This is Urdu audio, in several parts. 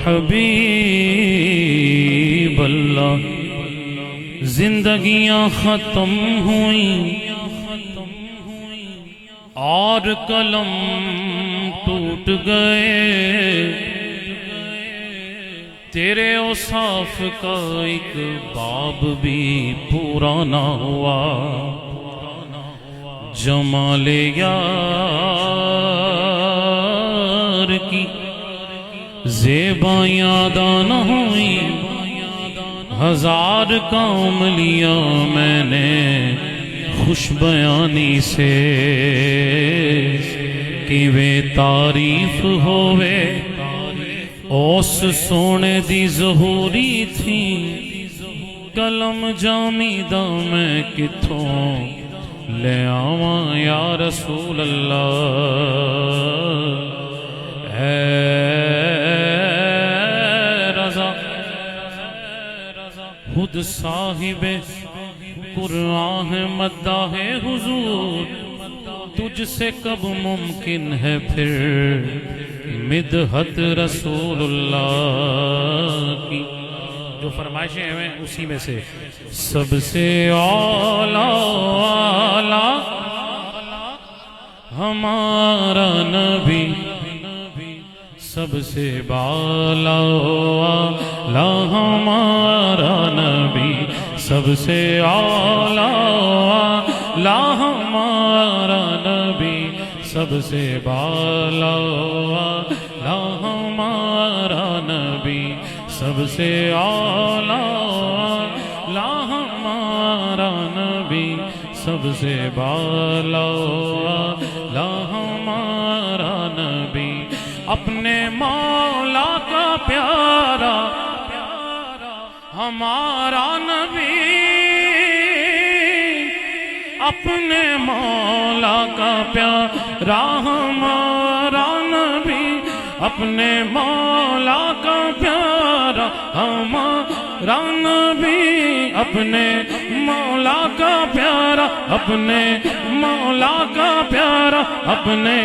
حبیب اللہ زندگیاں ختم ہوئیں اور قلم ٹوٹ گئے، تیرے اوصاف کا ایک باب بھی پورا نہ ہوا، جمال یار کی زیبائیاں ادا نہ ہوئیں، ہزار کام لیا میں نے خوش بیانی سے، کہ وہ تعریف ہوئے اوس سونے دی ظہوری تھی، کلم جامیدہ میں کتھوں لے آواں یا رسول اللہ، اے رضا خود صاحب قرآن مداح حضور، تجھ سے کب ممکن ہے پھر مدحت رسول اللہ کی؟ جو فرمائشیں ہیں اسی میں سے سب سے اعلیٰ ہمارا نبی، سب سے بالا ہمارا نبی، سب سے اعلیٰ ہمارا نبی، سب سے بالا ہمارا نبی، سب سے اعلیٰ ہمارا نبی، سب سے بالا ہمارا نبی، اپنے مولا کا پیارا ہمارا نبی، اپنے مولا کا پیارا ہمارا نبی، اپنے مولا کا پیارا ہمارا نبی، اپنے مولا کا پیارا، اپنے مولا کا پیارا، اپنے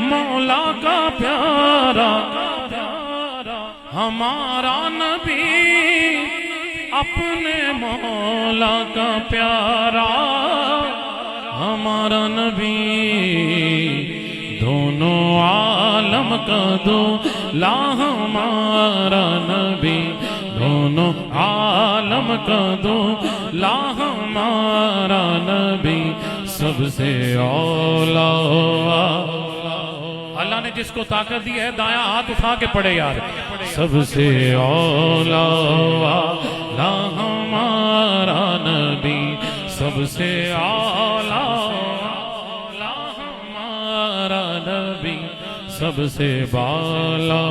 مولا کا پیارا ہمارا نبی، اپنے مولا کا پیارا ہمارا نبی، دونوں عالم کا دولا ہمارا نبی، دونوں عالم کا دولا ہمارا نبی، سب سے اولا۔ اللہ نے جس کو طاقت دی ہے دایاں ہاتھ اٹھا کے پڑھے یار، سب سے اولا ہمارا نبی، سب سے اولا ہمارا نبی، سب سے بالا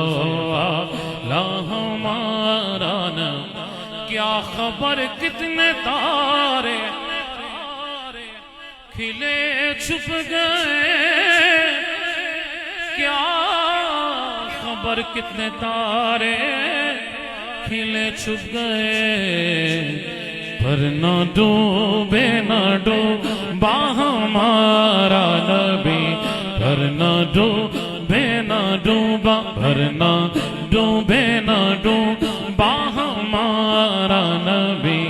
ہمارا نبی، کیا خبر کتنے تارے کھلے چھپ گئے، کیا خبر کتنے تارے کھلے چھپ گئے، پر نہ ڈوبے نہ ڈوبا ہمارا نبی، پر نہ ڈوبے نہ ڈوبا، پر نہ ڈوبے نہ ڈوبا ہمارا نبی،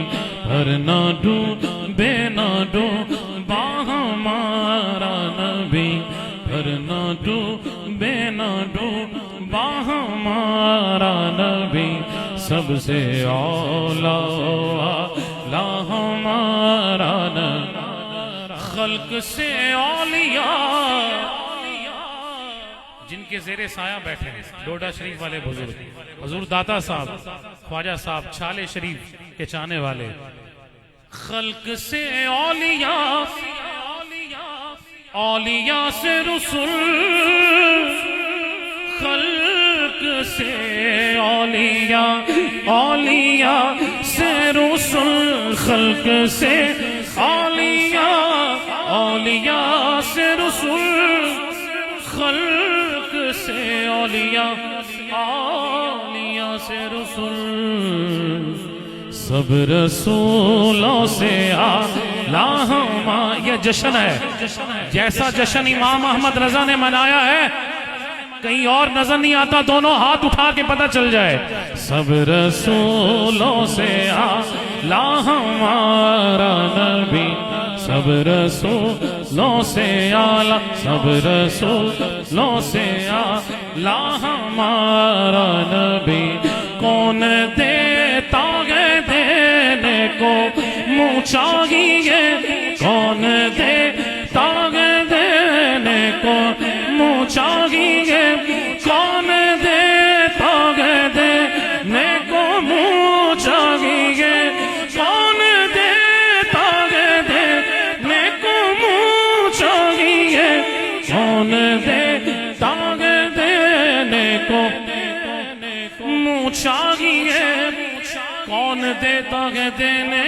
پر نہ ڈوبے نہ ڈوبا ہمارا نبی، پر نہ ڈوبے نہ ڈوبا ہمارا نبی، سب سے اولا ہمارا نبی، خلق سے اولیاء جن کے زیر سایہ بیٹھے ہیں، ڈوڈا شریف والے بزرگ، حضور داتا صاحب، خواجہ صاحب، چھالے شریف کے چاہنے والے، خلق سے اولیاء، اولیاء سے رسول، خلق سے اولیاء، اولیاء سے رسول، خلق سے اولیاء، اولیاء سے رسول، خلق سے اولیاء، اولیاء سے رسول، سب رسولوں سے یہ جشن ہے، جیسا جشن امام احمد رضا نے منایا ہے، کہیں اور نظر نہیں آتا، دونوں ہاتھ اٹھا کے پتہ چل جائے. سب رسولوں سے اعلیٰ ہمارا نبی، سب رسولوں سے اعلیٰ، سب رسولوں سے اعلیٰ ہمارا نبی. کون دیتا ہے دینے کو منہ چاہیے، کون دیتا ہے دینے کو منہ چاہیے، کون دیتا ہے دینے کو منہ چاہیے، کون دیتا ہے دینے کو منہ چاہیے، کون دیتا ہے دینے کو منہ چاہیے، کون دیتا ہے دینے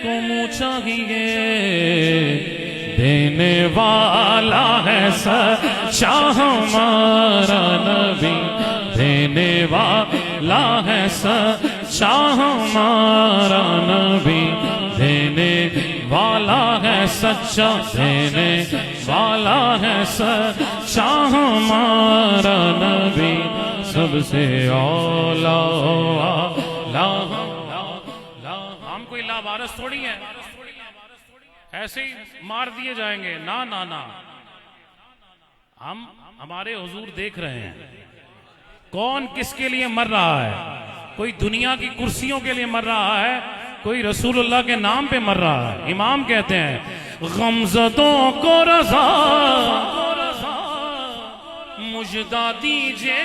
کو منہ چاہیے. دینے والا ہے سچا ہمارا نبی، دینے والا ہے سچا ہمارا نبی، دینے والا ہے سچا، دینے والا ہے سچا ہمارا نبی. سب سے اولیٰ ہم کوئی لاوارث تھوڑی ہیں ایسے ہی مار دیے جائیں گے. نا نا نا، ہمارے حضور دیکھ رہے ہیں کون کس کے لیے مر رہا ہے. کوئی دنیا کی کرسیوں کے لیے مر رہا ہے، کوئی رسول اللہ کے نام پہ مر رہا ہے. امام کہتے ہیں غمزدوں کو رضا مجدہ دیجئے،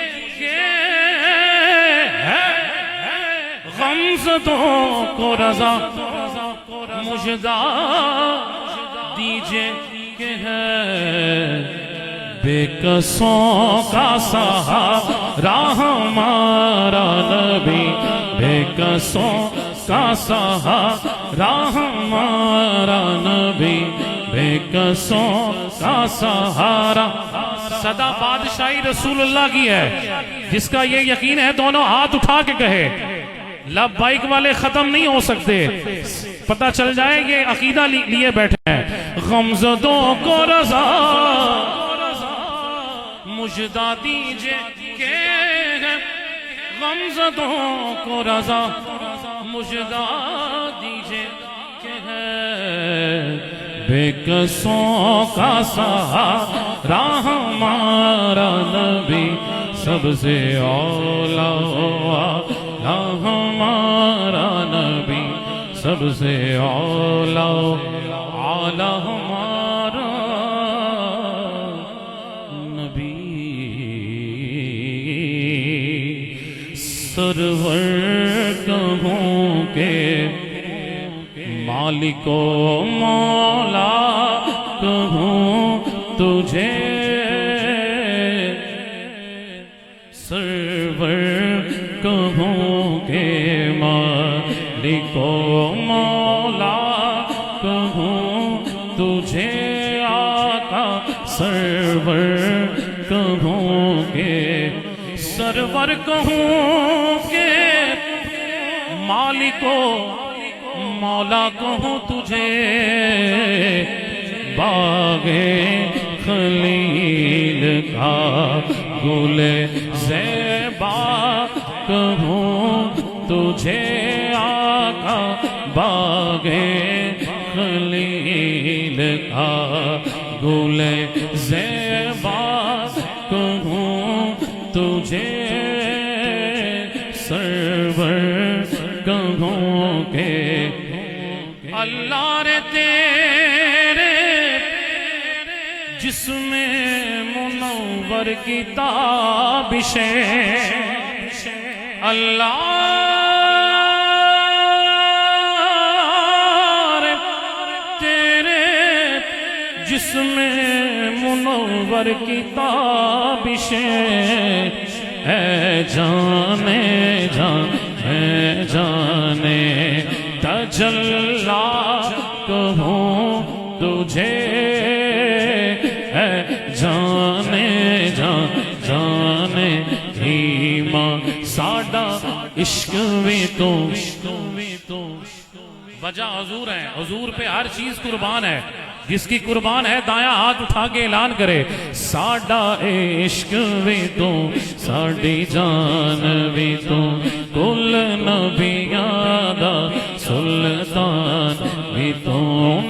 غمزدوں کو رضا مجدہ دیجئے کہ ہے بے کسوں کا سہارا ہمارا نبی، بے کسوں کا سہارا ہمارا نبی، بے کسوں کا سہارا. صدا بادشاہی رسول اللہ کی ہے. جس کا یہ یقین ہے دونوں ہاتھ اٹھا کے کہے. لبیک والے ختم نہیں ہو سکتے، پتہ چل جائے یہ عقیدہ لیے بیٹھے ہیں. غمزدوں کو رضا مجدہ دیجئے کہ غمزدوں کو رضا مجدہ دیجئے کہ ہے بے کسوں کا سہارا ہمارا نبی، سب سے اولیٰ ہمارا نبی، سب سے اولیٰ ہمارا نبی. سرور کہوں کہ مالک و مولا کہوں تجھے، سرور کہوں کہ مالک و مولا کہوں تجھے، آقا سرور کہوں کہ، سرور کہوں کہ مالک و مولا کہوں تجھے، باغ خلیل کا گل زیبا کہوں تجھے، آقا باغ خلیل کا گل زیبا کہوں تجھے، سرور کہوں کہ اللہ رے تیرے جسم منور کی تابشیں، اللہ رے تیرے جسم منور کی تابشیں، اے جانے جان اے جانے تجلی کہوں تجھے، اے جانے جان جانے ایمان ساڈا عشق بھی تو وجہ حضور ہے، حضور پہ ہر چیز قربان ہے، جس کی قربان ہے دایاں ہاتھ اٹھا کے اعلان کرے ساڈا عشق بھی تو ساڈی جان بھی تو کل نبیاں دا سلطان بھی تو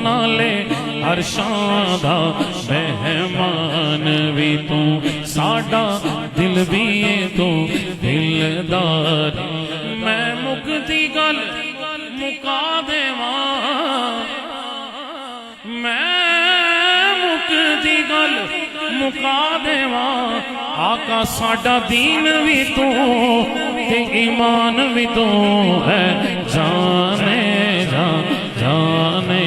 نالے عرشاں دا مہمان بھی تو ساڈا دل بھی تو دلدار میں مکتی گل مکا دیواں میں مکتی گل مکا دیواں آقا ساڈا دین بھی تو تے ایمان بھی تو ہے جانے جان جانے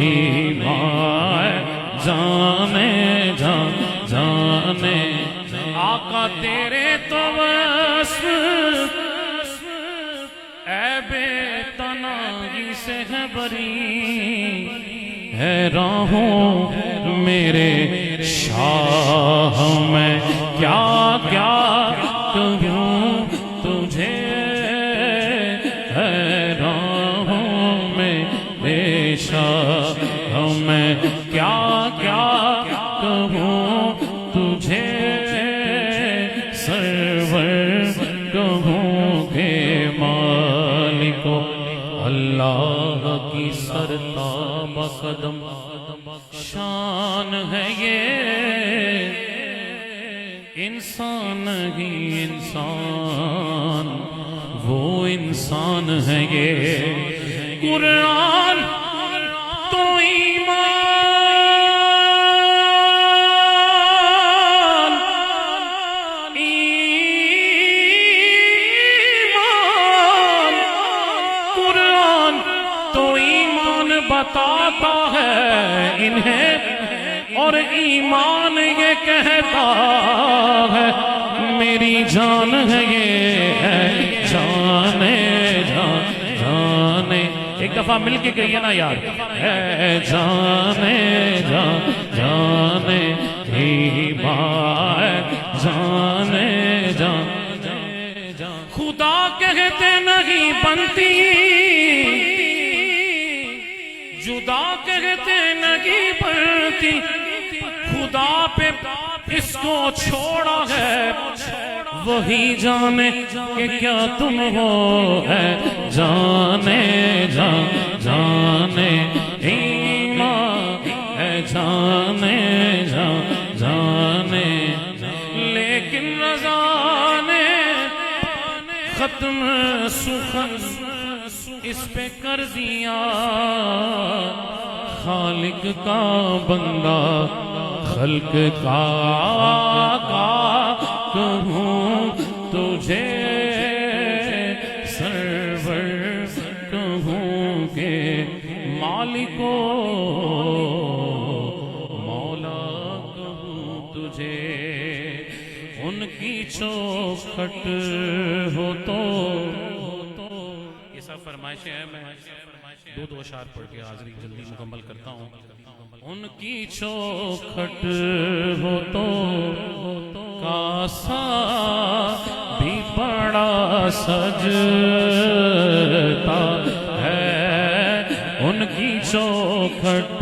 ایمان جانے جان جانے آقا تیرے تو بس اے بے تناہی سے ہے بری حیران ہوں میرے شاہ میں کیا کیا کہوں تجھے حیران ہوں میرے شاہ میں کیا کیا کہوں تجھے سرور کہوں کہ مالکو اللہ کی سرتاب قدم شان ہے یہ انسان ہی انسان وہ انسان ہے یہ قرآن تو ایمان ایمان قرآن تو ایمان بتاتا ہے انہیں اور ایمان یہ کہتا ہے میری جان ہے یہ جانے جان جانے ایک دفعہ مل کے کہیے نا یار ہے جانے جان جانے ایمان جانے جان خدا کہتے نہیں بنتی جدا کہتے نہیں بنتی خدا پہ اس کو چھوڑا ہے وہی جانے کہ کیا تم ہو ہے جانے جان جانے ایمان ہے جانے جان جانے لیکن رضا نے ختم سخن اس پہ کر دیا خالق کا بندہ خلق کا کہوں تجھے سرور کہوں کہ مالکو مولا کہوں تجھے ان کی چوکھٹ ہو تو یہ سب فرمائشیں ہیں میں دو اشعار پڑھ کے حاضری جلدی مکمل کرتا ہوں ان کی چوکھٹ ہو تو کاسا بھی بڑا سجتا ہے ان کی چوکھٹ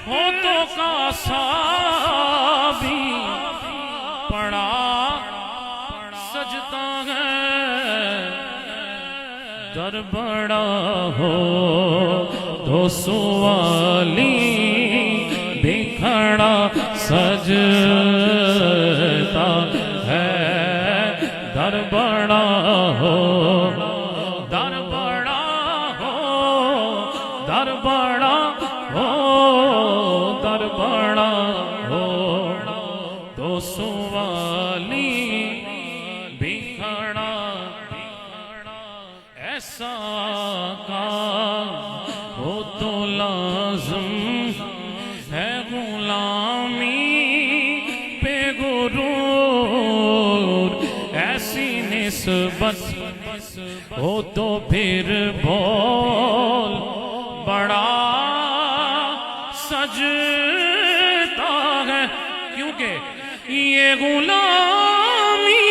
ہو تو کاسا بھی بڑا سجتا ہے در بڑا ہو تو سوالی بھی کھڑا سجتا ہے در بڑا ہو در بڑا ہو در بڑا ہو در بڑا ہو تو سوالی بھی کھڑا ایسا کام ہو تو لازم ہے غلامی پہ غرور ایسی نسبت ہو تو پھر بول بڑا سجتا ہے کیونکہ یہ غلامی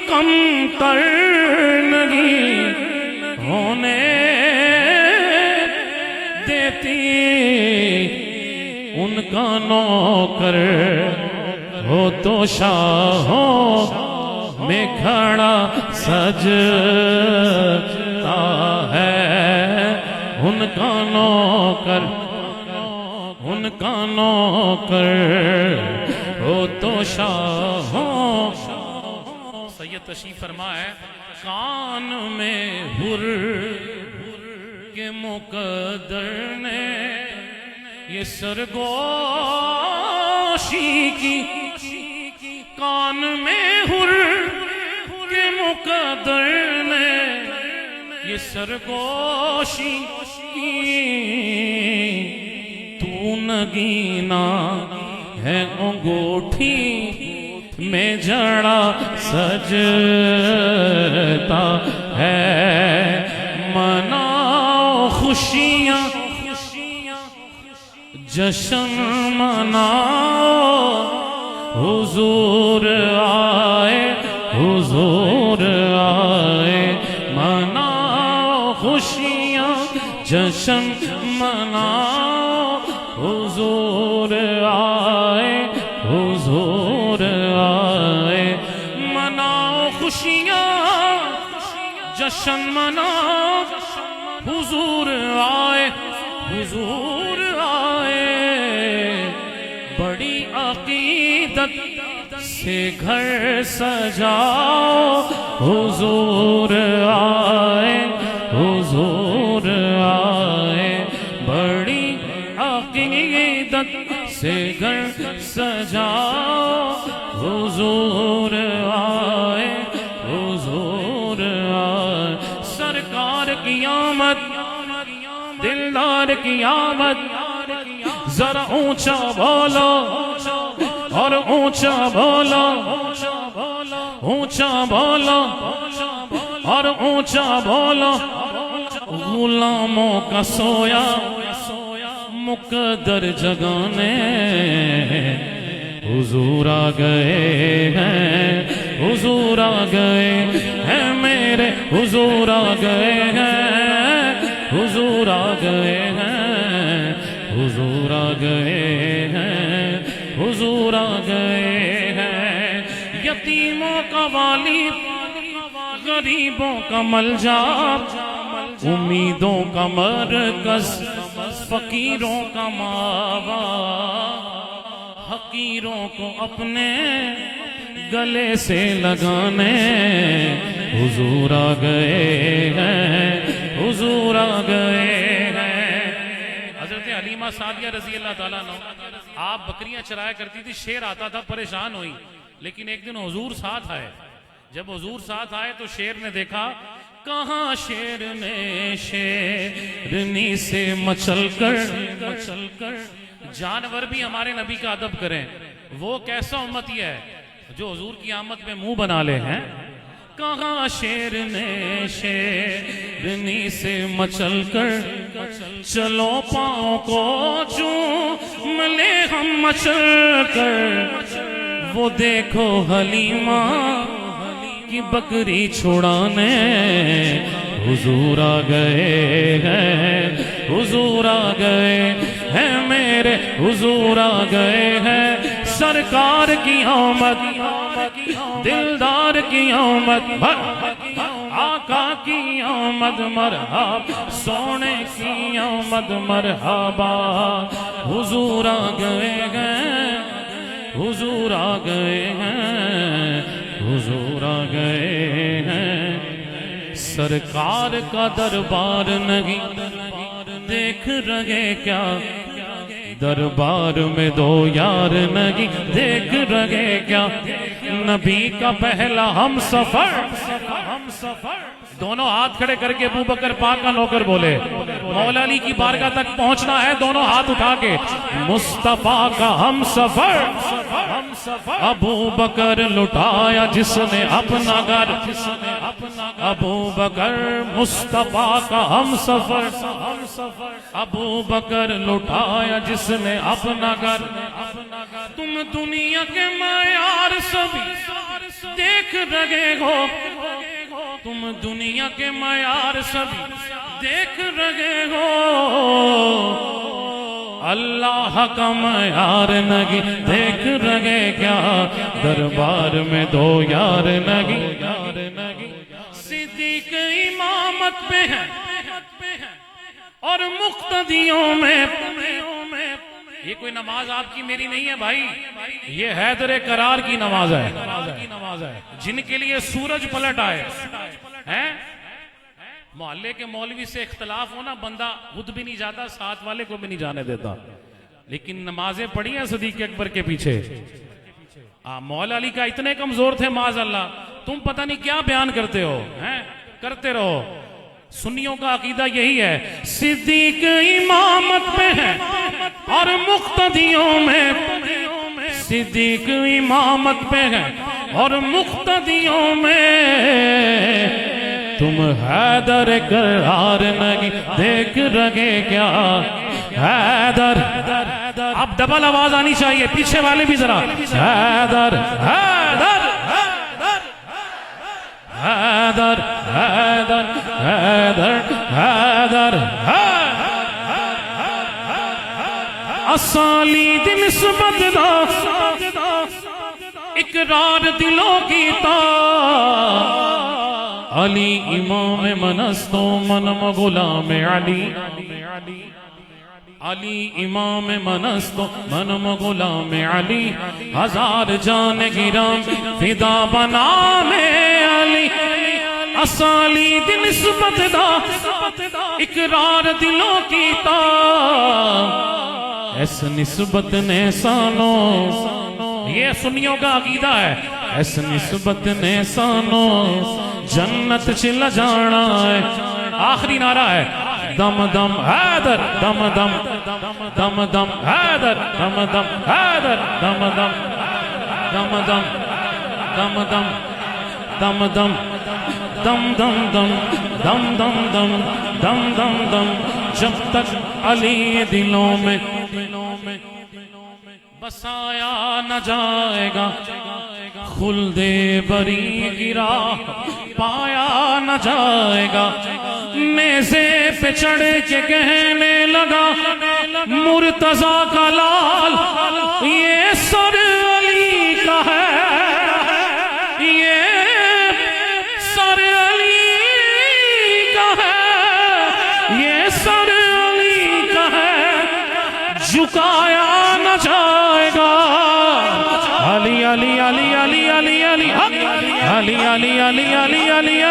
کم تر نہیں ہونے دیتی، ان کا نوکر ہو تو شاہوں میں کھڑا سجتا ہے، ان کا نوکر ہو تو شاہوں۔ سید تشریف فرما ہے کان میں حر کے مقدر نے یہ سرگوشی کی، کان میں حر کے مقدر نے یہ سرگوشی کی، تو نگینا ہے انگوٹھی میں جڑا سجتا ہے، مناؤ خوشیاں جشن مناؤ، حضور آئے مناؤ خوشیاں جشن مناؤ، حضور آئے مناؤ خوشیاں جشن مناؤ، حضور آئے بڑی عقیدت سے گھر سجاؤ، حضور آئے بڑی عقیدت سے گھر سجاؤ، حضور آئے سرکار کی آمد، دلدار کی آمد، ذرا اونچا بولو اور اونچا بولو اور اونچا بولو، غلاموں کا سویا مقدر جگانے حضور آ گئے ہیں، حضور آ گئے ہیں میرے، حضور آ گئے ہیں، حضور آ گئے ہیں، حضور آ گئے ہیں، حضور آ گئے ہیں، یتیموں کا والی، غریبوں کا ملجا، امیدوں کا مرکز، فقیروں کا ماوا، حقیروں کو اپنے گلے سے لگانے حضور آ گئے ہیں، حضور آ گئے ہیں۔ حضرت حلیمہ سعدیہ رضی اللہ تعالیٰ عنہ، آپ بکریاں چرایا کرتی تھی، شیر آتا تھا، پریشان ہوئی، لیکن ایک دن حضور ساتھ آئے، جب حضور ساتھ آئے تو شیر نے دیکھا کہاں شیر نے شیرنی سے مچل کر جانور بھی ہمارے نبی کا ادب کریں، وہ کیسا امتی ہے جو حضور کی آمد میں منہ بنا لے ہیں۔ کہاں شیر نے شیرنی سے مچل کر چلو پاؤں کو چوم لے ہم مچل کر، وہ دیکھو حلیمہ کی بکری چھڑانے حضور آ گئے ہیں، حضور آ گئے ہیں میرے، حضور آ گئے ہیں، سرکار کی آمد، دلدار کی آمد، آقا کی آمد مرحبا، سونے کی آمد مرحبا، حضور آ گئے ہیں، حضور آ گئے ہیں، حضور آ گئے ہیں، سرکار کا دربار نہیں دیکھ رہے کیا، دربار میں دو یار نہیں دیکھ رہے کیا، نبی کا پہلا ہم سفر دونوں ہاتھ کھڑے کر کے ابو بکر پاک کا نوکر بولے مولا علی کی بارگاہ تک پہنچنا ہے، دونوں ہاتھ اٹھا کے مصطفیٰ کا ہم سفر ابو بکر لٹایا جس نے اپنا گھر، ابو بکر مصطفیٰ کا ہم سفر، ابو بکر لٹایا جس نے اپنا گھر۔ تم دنیا کے معیار سبھی دیکھ رہے ہو، تم دنیا کے معیار سبھی دیکھ رہے ہو، اللہ کا معیار نہیں دیکھ رہے کیا، دربار میں دو یار نہیں۔ صدیق امامت پہ ہے اور مقتدیوں میں، یہ کوئی نماز آپ کی میری نہیں ہے بھائی، یہ حیدر کرار کی نماز ہے، جن کے لیے سورج پلٹ آئے ہیں۔ محلے کے مولوی سے اختلاف ہونا، بندہ خود بھی نہیں جاتا، ساتھ والے کو بھی نہیں جانے دیتا، لیکن نمازیں پڑھی ہیں صدیق اکبر کے پیچھے۔ مولا علی کا اتنے کمزور تھے معاذ اللہ، تم پتہ نہیں کیا بیان کرتے ہو، کرتے رہو۔ سنیوں کا عقیدہ یہی ہے، صدیق امامت میں ہے اور مقتدیوں میں، صدیق امامت پہ ہے اور مقتدیوں میں، تم حیدر کرار نہیں دیکھ رہے کیا، حیدر۔ اب ڈبل آواز آنی چاہیے، پیچھے والے بھی ذرا، حیدر حیدر حیدر حیدر حیدر حیدر اسالیب نسبت دا اقرار دلوں کی تا، علی امام منستو منم غلام علی، علی امام منستو منم غلام علی، ہزار جان گرام فدا بنام علی، اسالیب نسبت دا اقرار دلوں کی تا، اس نسبت نے سانو، یہ سنیوں کا عقیدہ ہے، اس نسبت نے سانو جنت چلا جانا ہے۔ آخری نعرہ ہے، دم دم حیدر، دم دم دم دم حیدر، دم دم حیدر، دم دم دم دم دم دم دم دم دم دم دم دم دم دم دم دم دم، جب تک علی دلوں میں بسایا نہ جائے گا، خلد بری کی راہ پایا نہ جائے گا، نیزے پہ چڑھ کے کہنے لگا مرتضیٰ کا لال، یہ سر علی کا ہے، یہ سر علی کا ہے، یہ سر علی کا ہے، جھکایا نہ جائے گا، علی علی علی علی علی علی علی علی علی علی علی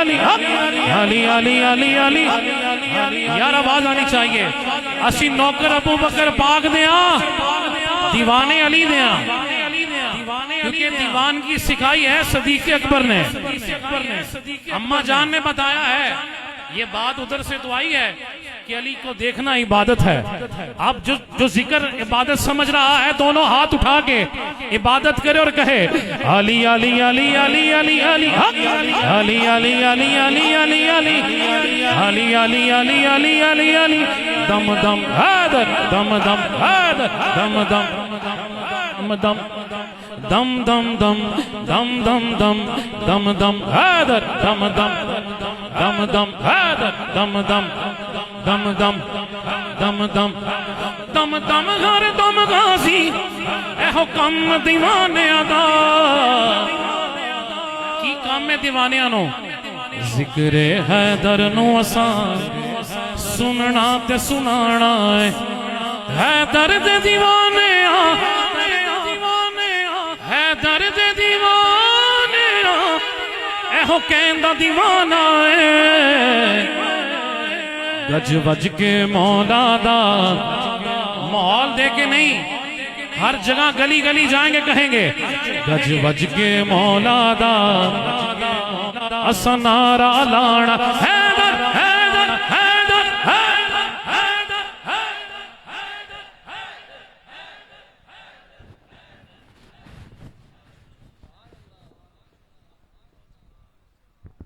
علی علی علی علی علی، یار آواز آنی چاہیے، اسی نوکر ابو بکر پاک دیا، دیوانے علی دیا، کیونکہ دیوان کی سکھائی ہے صدیق اکبر نے۔ اماں جان نے بتایا ہے، یہ بات ادھر سے تو آئی ہے کہ علی کو دیکھنا عبادت ہے۔ اب جو ذکر عبادت سمجھ رہا ہے، دونوں ہاتھ اٹھا کے عبادت کرے اور کہے علی علی علی علی علی علی علی علی علی علی علی علی علی علی علی علی علی علی، دم دم حیدر، دم دم حیدر، دم دم دم دم دم دم دم دم دم دم دم حیدر، دم دم دم دم حیدر، دم دم دم دم دم دم دم دم، ہر دم غازی اے حکم دیوانے ادا، کی کام میں دیوانے آنو، ذکر حیدر نو آسان سننا تے سنانا ہے، حیدر دے دیوانے آ، حیدر دے دیوانے آ، اے حکم دا دیوانہ ہے، گج وج کے مولا دا، ماحول دے کے نہیں، ہر جگہ گلی گلی جائیں گے کہیں گے گج وج کے مولا دا، اسا نعرہ لانا ہے